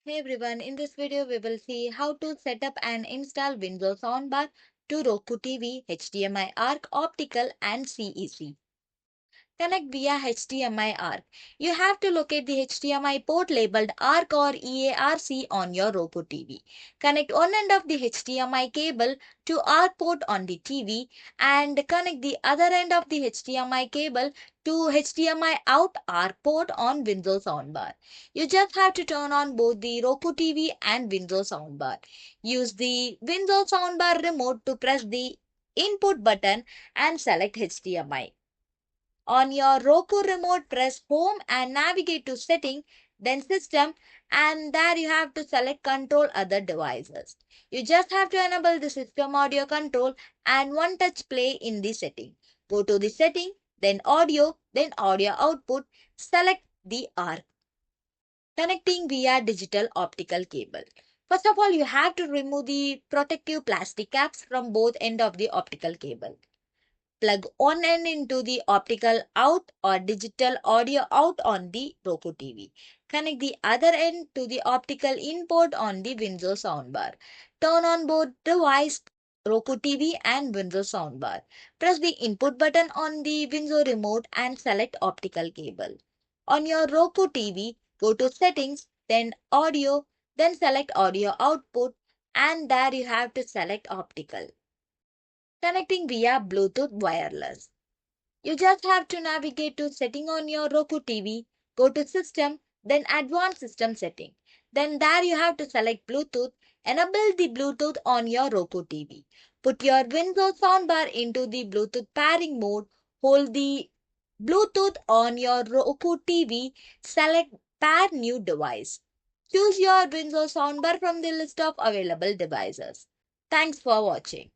Hey everyone, in this video we will see how to set up and install Vizio Soundbar to Roku TV, HDMI ARC, Optical and CEC. Connect via HDMI ARC. You have to locate the HDMI port labeled ARC or EARC on your Roku TV. Connect one end of the HDMI cable to ARC port on the TV and connect the other end of the HDMI cable to HDMI out ARC port on Vizio Soundbar. You just have to turn on both the Roku TV and Vizio Soundbar. Use the Vizio Soundbar remote to press the input button and select HDMI. On your Roku remote, press Home and navigate to Setting, then System, and there you have to select Control Other Devices. You just have to enable the system audio control and one touch play in the setting. Go to the setting, then audio output, select the ARC. Connecting via digital optical cable. First of all, you have to remove the protective plastic caps from both end of the optical cable. Plug one end into the optical out or digital audio out on the Roku TV. Connect the other end to the optical input on the Vizio soundbar. Turn on both device Roku TV and Vizio soundbar. Press the input button on the Vizio remote and select optical cable. On your Roku TV, go to settings, then audio, then select audio output, and there you have to select optical. Connecting via Bluetooth wireless. You just have to navigate to setting on your Roku TV, go to system, then advanced system setting. Then there you have to select Bluetooth, enable the Bluetooth on your Roku TV. Put your Vizio soundbar into the Bluetooth pairing mode, hold the Bluetooth on your Roku TV, select pair new device. Choose your Vizio soundbar from the list of available devices. Thanks for watching.